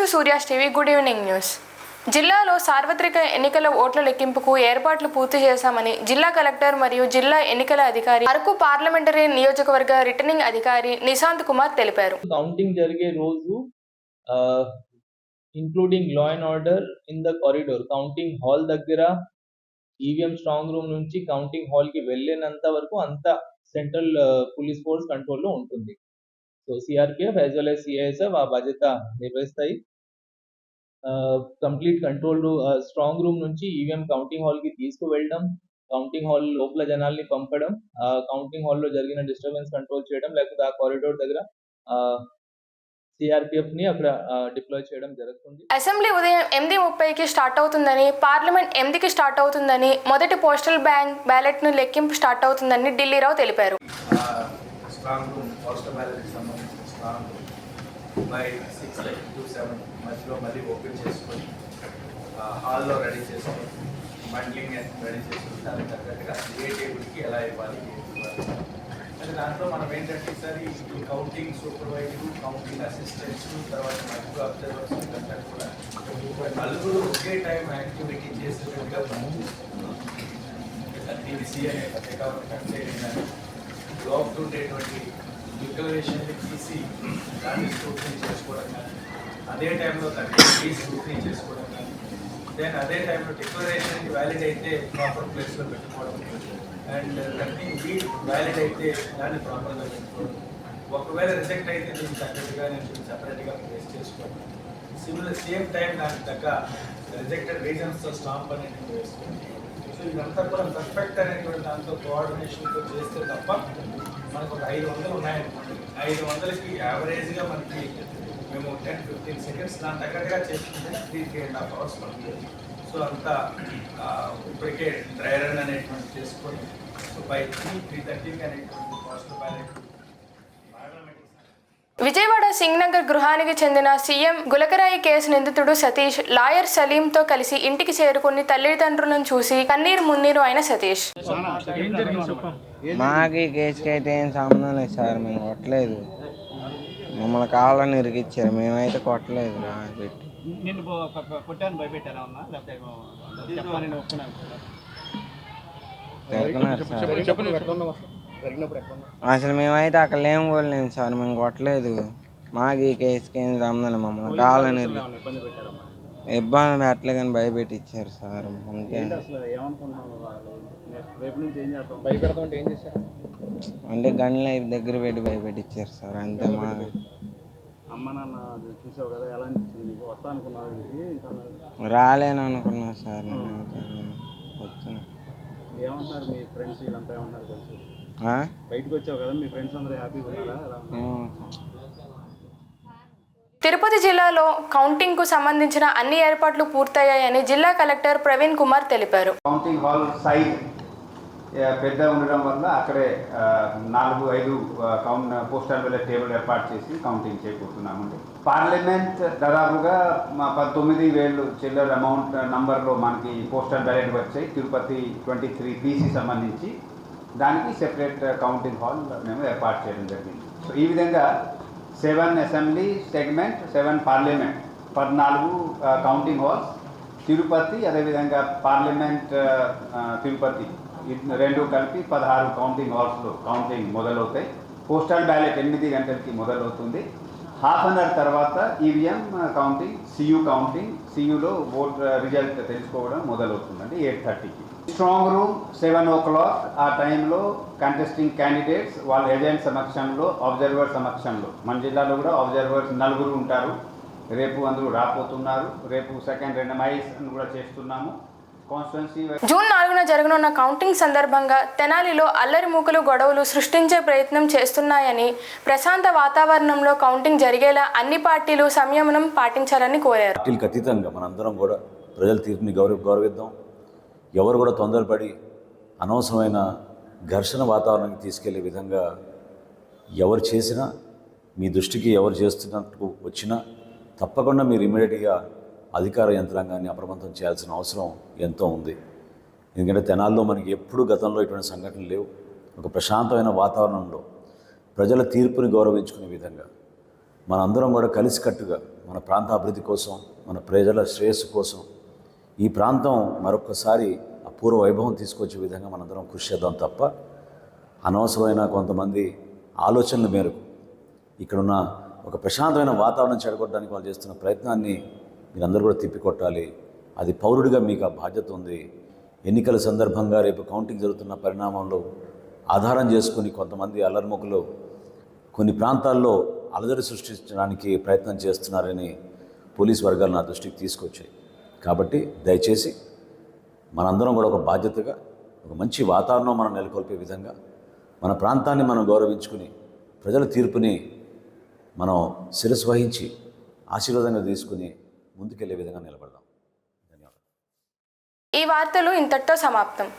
To Surya's TV. Good evening news. జిల్లాలో సార్వత్రిక ఎన్నికల ఓట్ల లెక్కింపుకు ఏర్పాట్లు పూర్తి చేశామని జిల్లా కలెక్టర్ మరియు జిల్లా ఎన్నికల అధికారి, అరకు పార్లమెంటరీ నియోజకవర్గ రిటర్నింగ్ అధికారి నిశాంత్ కుమార్ తెలిపారు. కౌంటింగ్ జరిగే రోజు including law and order in the corridor, counting hall దగ్గర ఈవీఎం స్ట్రాంగ్ రూమ్ నుంచి కౌంటింగ్ హాల్ కి వెళ్ళినంత వరకు అంత సెంట్రల్ పోలీస్ ఫోర్స్ కంట్రోల్లో ఉంటుంది. So CRPF as well as CISF ఆ బాధ్యత నిర్వహిస్తాయి. కంప్లీట్ కంట్రోల్ స్ట్రాంగ్ రూమ్ నుంచి ఈవీఎం కౌంటింగ్ హాల్ కి తీసుకువెళ్ళడం, కౌంటింగ్ హాల్ లోపల జనాల్ని పంపడం, కౌంటింగ్ హాల్లో జరిగిన డిస్టర్బెన్స్ కంట్రోల్ చేయడం, లేకపోతే ఆ కారిడోర్ దగ్గర సిఆర్పిఎఫ్ ని అక్కడ డిప్లాయ్ చేయడం జరుగుతుంది. అసెంబ్లీ ఉదయం 8:30కి స్టార్ట్ అవుతుందని, పార్లమెంట్ 8కి స్టార్ట్ అవుతుందని, మొదటి పోస్టల్ బ్యాలెట్ ను లెక్కింపు స్టార్ట్ అవుతుందని ఢిల్లీరావు తెలిపారు. బై 6 to 7 మధ్యలో మళ్ళీ ఓపెన్ చేసుకొని హాల్లో రెడీ చేసుకొని బండ్లింగ్ రెడీ చేసుకుని దానికి తగ్గట్టుగా ఏ టేబుల్కి ఎలా ఇవ్వాలి అంటే దాంట్లో మనం ఏంటంటే ఈసారి ఈ కౌంటింగ్ సూపర్వైజరు, కౌంటింగ్ అసిస్టెంట్స్, తర్వాత మల్టిపుల్ అబ్జర్వర్స్ ఇదంతా కూడా నలుగురు ఒకే టైం యాక్టివిటీ చేసేటట్టుగా టీవీసీ అనే పత్రిక కానీ లోపల ఉండేటువంటి డిక్లరేషన్ని తీసి దాన్ని స్క్రూటినీ చేసుకోవడం కానీ, అదే టైంలో దాన్ని స్క్రూటినీ చేసుకోవడం కానీ, దెన్ అదే టైంలో డిక్లరేషన్కి వ్యాలిడ్ అయితే ప్రాపర్ ప్లేస్లో పెట్టుకోవడం, అండ్ దాన్ని వ్యాలిడ్ అయితే దాన్ని ప్రాపర్గా పెట్టుకోవడం, ఒకవేళ రిజెక్ట్ అయితే దీనికి తగ్గట్టుగా నేను సపరేట్గా ప్లేస్ చేసుకోవడం, సేమ్ టైం దానికి తగ్గ రిజెక్టెడ్ రీజన్స్తో స్టాంప్ అనేది వేసుకోవడం. సో ఇదంతా కూడా పర్ఫెక్ట్ అనేటువంటి దాంతో కోఆర్డినేషన్తో చేస్తే తప్ప మనకు ఒక 500 ఉన్నాయనుకోండి, 500కి యావరేజ్గా మనకి మేము 10-15 సెకండ్స్ దాని తగ్గట్టుగా చేసుకుంటే 3.5 hours పడుతుంది. సో అంతా ఇప్పటికే డ్రై రన్ అనేటువంటి చేసుకొని సో బై 3:30కి అనేటువంటి పోస్టల్ బ్యాలెట్. విజయవాడ సింగ్నగర్ గృహానికి చెందిన సీఎం గులకరాయి కేసు నిందితుడు సతీష్ లాయర్ సలీంతో కలిసి ఇంటికి చేరుకుని తల్లిదండ్రులను చూసి కన్నీరు మున్నీరు అయిన సతీష్. మాకు ఈ కేసుకి అయితే ఏం సంబంధం లేదు సార్, మేము కొట్టలేదు, మమ్మల్ని కావాలని ఇరికిచ్చారు, మేమైతే కొట్టలేదు. అసలు మేమైతే అక్కడ లేము కూడా లేము సార్, మేము కొట్టలేదు, మాకు ఈ కేసుకి ఏం సంబంధం లేదు, మమ్మల్ని కావాలని ఇబ్బంది పెట్టలే కానీ భయపెట్టించారు సార్. అంటే గన్లు అవి దగ్గర పెట్టి భయపెట్టించారు సార్, అంతే. మా రాలేను అనుకున్నా సార్, వచ్చిన తిరుపతి జిల్లాలో కౌంటింగ్ కు సంబంధించిన అన్ని ఏర్పాట్లు పూర్తయ్యాయని జిల్లా కలెక్టర్ ప్రవీణ్ కుమార్ తెలిపారు. కౌంటింగ్ హాల్ సైజ్ పెద్ద ఉండడం వల్ల అక్కడే 4-5 పోస్టల్ బ్యాలెట్ టేబుల్ ఏర్పాటు చేసి కౌంటింగ్ చేయబోతున్నామండి. పార్లమెంట్ దాదాపుగా 19,000 చిల్లర అమౌంట్ నంబర్లో మనకి పోస్టల్ బ్యాలెట్ వచ్చాయి. తిరుపతి 23 PC సంబంధించి దానికి సెపరేట్ కౌంటింగ్ హాల్ మేము ఏర్పాటు చేయడం జరిగింది. సో ఈ విధంగా 7 assembly segment, 7 parliament, 14 counting halls Tirupati, అదేవిధంగా పార్లమెంట్ తిరుపతి రెండు కలిపి 16 కౌంటింగ్ హాల్స్లో కౌంటింగ్ మొదలవుతాయి. పోస్టల్ బ్యాలెట్ 8 గంటలకి మొదలవుతుంది. హాఫ్ అన్ అవర్ తర్వాత ఈవీఎం కౌంటింగ్, సియులో ఓట్ రిజల్ట్ తెలుసుకోవడం మొదలవుతుందండి 8:30కి. స్ట్రాంగ్ రూమ్ 7 o'clock ఆ టైంలో కంటెస్టింగ్ క్యాండిడేట్స్ వాళ్ళ ఏజెంట్ సమక్షంలో, అబ్జర్వర్ సమక్షంలో, మన జిల్లాలో కూడా అబ్జర్వర్స్ 4 ఉంటారు. రేపు అందరూ రాపోతున్నారు. రేపు సెకండ్ రెండమైజేషన్ కూడా చేస్తున్నాము. జూన్ 4న జరగనున్న కౌంటింగ్ సందర్భంగా తెనాలిలో అల్లరి మూకలు గొడవలు సృష్టించే ప్రయత్నం చేస్తున్నాయని, ప్రశాంత వాతావరణంలో కౌంటింగ్ జరిగేలా అన్ని పార్టీలు సంయమనం పాటించాలని కోరారు. పార్టీలకు అతీతంగా మనందరం కూడా ప్రజల తీర్పుని గౌరవిద్దాం. ఎవరు కూడా తొందరపడి అనవసరమైన ఘర్షణ వాతావరణానికి తీసుకెళ్లే విధంగా ఎవరు చేసినా, మీ దృష్టికి ఎవరు చేస్తున్నట్టు వచ్చినా తప్పకుండా మీరు ఇమీడియట్గా అధికార యంత్రాంగాన్ని అప్రమత్తం చేయాల్సిన అవసరం ఎంతో ఉంది. ఎందుకంటే తెనాల్లో మనకి ఎప్పుడు గతంలో ఇటువంటి సంఘటనలు లేవు. ఒక ప్రశాంతమైన వాతావరణంలో ప్రజల తీర్పుని గౌరవించుకునే విధంగా మనందరం కూడా కలిసికట్టుగా మన ప్రాంత అభివృద్ధి కోసం, మన ప్రజల శ్రేయస్సు కోసం ఈ ప్రాంతం మరొకసారి అపూర్వ వైభవం తీసుకొచ్చే విధంగా మనందరం కృషి చేద్దాం తప్ప అనవసరమైన కొంతమంది ఆలోచనల మేరకు ఇక్కడున్న ఒక ప్రశాంతమైన వాతావరణం చెడగొట్టడానికి వాళ్ళు చేస్తున్న ప్రయత్నాన్ని మీరందరూ కూడా తిప్పికొట్టాలి. అది పౌరుడిగా మీకు ఆ బాధ్యత ఉంది. ఎన్నికల సందర్భంగా రేపు కౌంటింగ్ జరుగుతున్న పరిణామంలో ఆధారం చేసుకుని కొంతమంది అల్లర్ముఖులు కొన్ని ప్రాంతాల్లో అలజడి సృష్టించడానికి ప్రయత్నం చేస్తున్నారని పోలీస్ వర్గాలు నా దృష్టికి తీసుకొచ్చాయి. కాబట్టి దయచేసి మనందరం కూడా ఒక బాధ్యతగా ఒక మంచి వాతావరణం మనం నెలకొల్పే విధంగా మన ప్రాంతాన్ని మనం గౌరవించుకుని ప్రజల తీర్పుని మనం శిరస్సు వహించి ఆశీర్వాదంగా తీసుకుని ముందుకెళ్లే విధంగా నిలబడదాం. ధన్యవాదాలు. ఈ వార్తలు ఇంతటితో సమాప్తం.